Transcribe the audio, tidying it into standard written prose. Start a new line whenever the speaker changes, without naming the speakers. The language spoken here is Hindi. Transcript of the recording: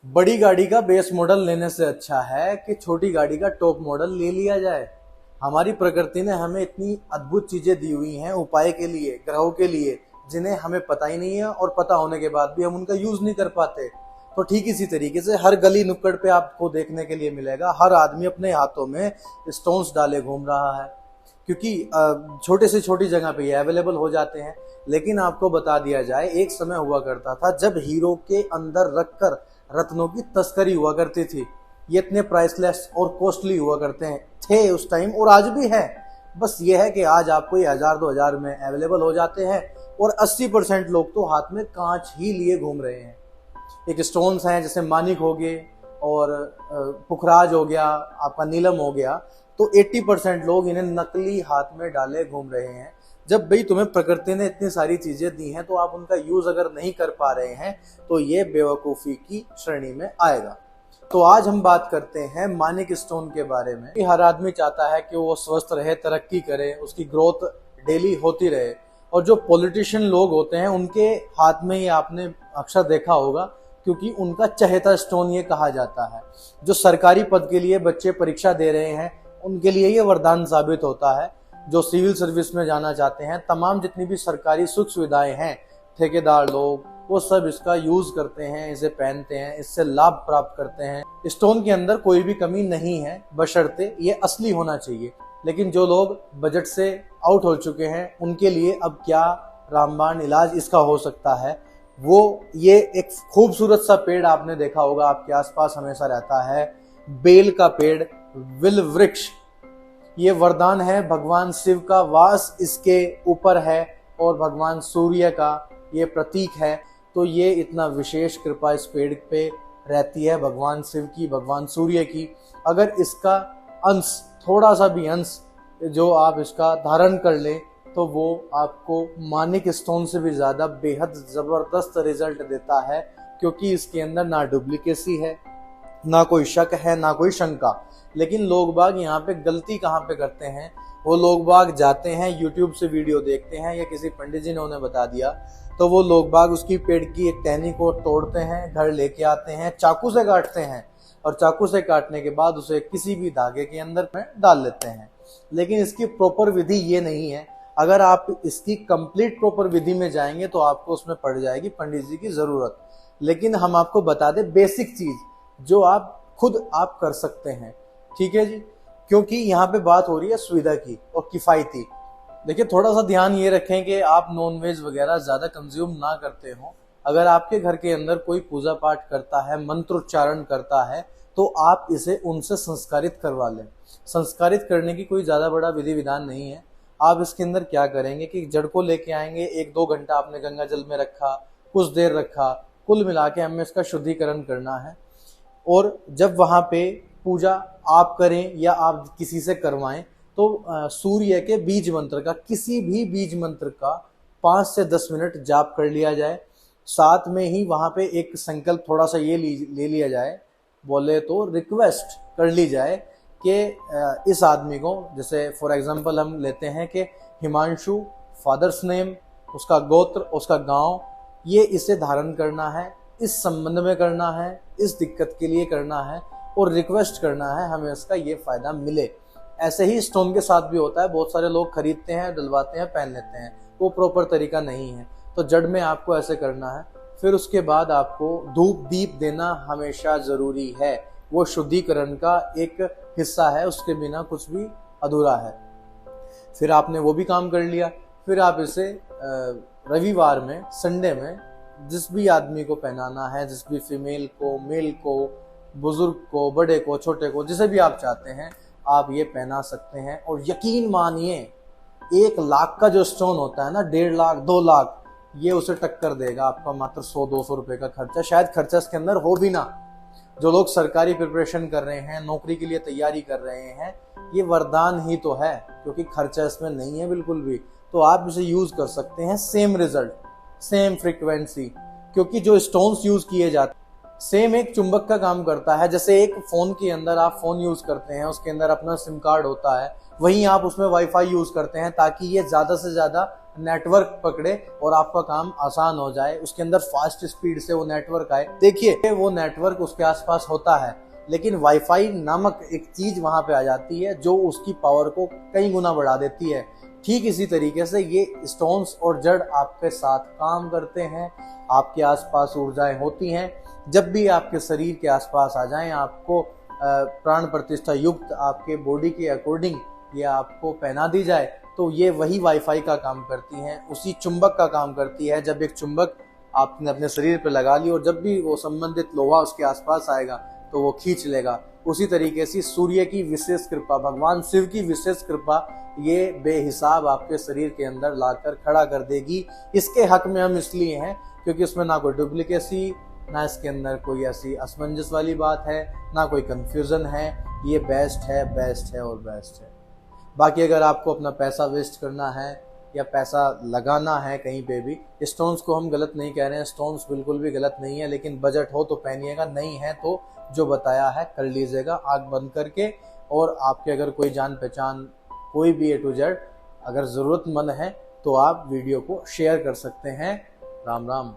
बड़ी गाड़ी का बेस मॉडल लेने से अच्छा है कि छोटी गाड़ी का टॉप मॉडल ले लिया जाए। हमारी प्रकृति ने हमें इतनी अद्भुत चीजें दी हुई हैं उपाय के लिए, ग्रहों के लिए, जिन्हें हमें पता ही नहीं है और पता होने के बाद भी हम उनका यूज नहीं कर पाते। तो ठीक इसी तरीके से हर गली नुक्कड़ पे आपको देखने के लिए मिलेगा, हर आदमी अपने हाथों में स्टोन्स डाले घूम रहा है, क्योंकि छोटे से छोटी जगह पे ये अवेलेबल हो जाते हैं। लेकिन आपको बता दिया जाए, एक समय हुआ करता था जब हीरो के अंदर रखकर रत्नों की तस्करी हुआ करती थी। ये इतने प्राइसलेस और कॉस्टली हुआ करते हैं थे उस टाइम, और आज भी है। बस ये है कि आज आपको ये 1000-2000 में अवेलेबल हो जाते हैं, और 80% लोग तो हाथ में कांच ही लिए घूम रहे हैं। एक स्टोन्स हैं जैसे मानिक हो गए और पुखराज हो गया, आपका नीलम हो गया, तो 80% लोग इन्हें नकली हाथ में डाले घूम रहे हैं। जब भाई तुम्हें प्रकृति ने इतनी सारी चीजें दी हैं तो आप उनका यूज अगर नहीं कर पा रहे हैं तो ये बेवकूफी की श्रेणी में आएगा। तो आज हम बात करते हैं मानिक स्टोन के बारे में। हर आदमी चाहता है कि वो स्वस्थ रहे, तरक्की करे, उसकी ग्रोथ डेली होती रहे। और जो पॉलिटिशियन लोग होते हैं उनके हाथ में ये आपने अक्सर देखा होगा, क्योंकि उनका चहेता स्टोन ये कहा जाता है। जो सरकारी पद के लिए बच्चे परीक्षा दे रहे हैं उनके लिए ये वरदान साबित होता है। जो सिविल सर्विस में जाना चाहते हैं, तमाम जितनी भी सरकारी सुख सुविधाएं हैं, ठेकेदार लोग वो सब इसका यूज करते हैं, इसे पहनते हैं, इससे लाभ प्राप्त करते हैं। स्टोन के अंदर कोई भी कमी नहीं है, बशर्ते ये असली होना चाहिए। लेकिन जो लोग बजट से आउट हो चुके हैं उनके लिए अब क्या रामबाण इलाज इसका हो सकता है। वो ये एक खूबसूरत सा पेड़ आपने देखा होगा, आपके आसपास हमेशा रहता है, बेल का पेड़, विल वृक्ष। ये वरदान है, भगवान शिव का वास इसके ऊपर है और भगवान सूर्य का ये प्रतीक है। तो ये इतना विशेष कृपा इस पेड़ पे रहती है भगवान शिव की, भगवान सूर्य की। अगर इसका अंश, थोड़ा सा भी अंश जो आप इसका धारण कर लें तो वो आपको मानिक स्टोन से भी ज्यादा बेहद जबरदस्त रिजल्ट देता है, क्योंकि इसके अंदर ना डुप्लीकेसी है, ना कोई शक है, ना कोई शंका। लेकिन लोग बाग यहाँ पे गलती कहाँ पे करते हैं, वो लोग बाग जाते हैं यूट्यूब से वीडियो देखते हैं या किसी पंडित जी ने उन्हें बता दिया, तो वो लोग बाग उसकी पेड़ की एक टहनी को तोड़ते हैं, घर लेके आते हैं, चाकू से काटते हैं, और चाकू से काटने के बाद उसे किसी भी धागे के अंदर में डाल लेते हैं। लेकिन इसकी प्रॉपर विधि ये नहीं है। अगर आप इसकी कंप्लीट प्रॉपर विधि में जाएंगे तो आपको उसमें पड़ जाएगी पंडित जी की जरूरत। लेकिन हम आपको बता दें बेसिक चीज जो आप खुद आप कर सकते हैं, ठीक है जी। क्योंकि यहाँ पे बात हो रही है सुविधा की और किफायती। देखिए, थोड़ा सा ध्यान ये रखें कि आप नॉनवेज वगैरह ज्यादा कंज्यूम ना करते हो। अगर आपके घर के अंदर कोई पूजा पाठ करता है, मंत्रोच्चारण करता है, तो आप इसे उनसे संस्कारित करवा लें। संस्कारित करने की कोई ज्यादा बड़ा विधि विधान नहीं है। आप इसके अंदर क्या करेंगे कि जड़ को लेके आएंगे, 1-2 घंटा आपने गंगा जल में रखा, कुछ देर रखा, कुल मिला के हमें इसका शुद्धिकरण करना है। और जब वहां पे पूजा आप करें या आप किसी से करवाएं तो सूर्य के बीज मंत्र का, किसी भी बीज मंत्र का 5 से 10 मिनट जाप कर लिया जाए। साथ में ही वहां पे एक संकल्प थोड़ा सा ये ले लिया जाए, बोले तो रिक्वेस्ट कर ली जाए कि इस आदमी को, जैसे फॉर एग्जांपल हम लेते हैं कि हिमांशु, फादर्स नेम, उसका गोत्र, उसका गांव, ये इसे धारण करना है, इस संबंध में करना है, इस दिक्कत के लिए करना है, और रिक्वेस्ट करना है हमें इसका ये फायदा मिले। ऐसे ही स्टोन के साथ भी होता है। बहुत सारे लोग खरीदते हैं, डलवाते हैं, पहन लेते हैं, वो प्रॉपर तरीका नहीं है। तो जड़ में आपको ऐसे करना है। फिर उसके बाद आपको धूप दीप देना हमेशा जरूरी है। वो शुद्धिकरण का एक हिस्सा है, उसके बिना कुछ भी अधूरा है। फिर आपने वो भी काम कर लिया। फिर आप इसे रविवार में, संडे में जिस भी आदमी को पहनाना है, जिस भी फीमेल को, मेल को, बुजुर्ग को, बड़े को, छोटे को, जिसे भी आप चाहते हैं, आप ये पहना सकते हैं। और यकीन मानिए, 1 लाख का जो स्टोन होता है ना, 1.5 लाख, 2 लाख, ये उसे टक्कर देगा आपका मात्र 100-200 रुपए का खर्चा। शायद खर्चा इसके अंदर हो भी ना। जो लोग सरकारी प्रिपरेशन कर रहे हैं, नौकरी के लिए तैयारी कर रहे हैं, ये वरदान ही तो है, क्योंकि खर्चा इसमें नहीं है बिल्कुल भी। तो आप इसे यूज कर सकते हैं, सेम रिजल्ट, सेम फ्रीक्वेंसी। क्योंकि जो स्टोन्स यूज किए जाते हैं सेम एक चुंबक का काम करता है। जैसे एक फोन के अंदर आप फोन यूज करते हैं, उसके अंदर अपना सिम कार्ड होता है, वहीं आप उसमें वाईफाई यूज करते हैं ताकि ये ज्यादा से ज्यादा नेटवर्क पकड़े और आपका काम आसान हो जाए, उसके अंदर फास्ट स्पीड से वो नेटवर्क आए। देखिए वो नेटवर्क उसके आसपास होता है, लेकिन वाईफाई नामक एक चीज वहां पे आ जाती है जो उसकी पावर को कई गुना बढ़ा देती है। ठीक इसी तरीके से ये स्टोन्स और जड़ आपके साथ काम करते हैं। आपके आसपास ऊर्जाएं होती हैं, जब भी आपके शरीर के आसपास आ जाएं, आपको प्राण प्रतिष्ठा युक्त आपके बॉडी के अकॉर्डिंग ये आपको पहना दी जाए, तो ये वही वाईफाई का काम करती हैं, उसी चुंबक का काम करती है। जब एक चुंबक आपने अपने शरीर पर लगा ली और जब भी वो संबंधित लोहा उसके आसपास आएगा तो वो खींच लेगा। उसी तरीके से सूर्य की विशेष कृपा, भगवान शिव की विशेष कृपा ये बेहिसाब आपके शरीर के अंदर लाकर खड़ा कर देगी। इसके हक में हम इसलिए हैं क्योंकि उसमें ना कोई डुप्लीकेसी, ना इसके अंदर कोई ऐसी असमंजस वाली बात है, ना कोई कंफ्यूजन है। ये बेस्ट है, बेस्ट है और बेस्ट है। बाकी अगर आपको अपना पैसा वेस्ट करना है या पैसा लगाना है कहीं पे भी, स्टोन्स को हम गलत नहीं कह रहे हैं, स्टोन्स बिल्कुल भी गलत नहीं है, लेकिन बजट हो तो पहनिएगा, नहीं है तो जो बताया है कर लीजिएगा आंख बंद करके। और आपके अगर कोई जान पहचान कोई भी A to Z अगर ज़रूरतमंद है तो आप वीडियो को शेयर कर सकते हैं। राम राम।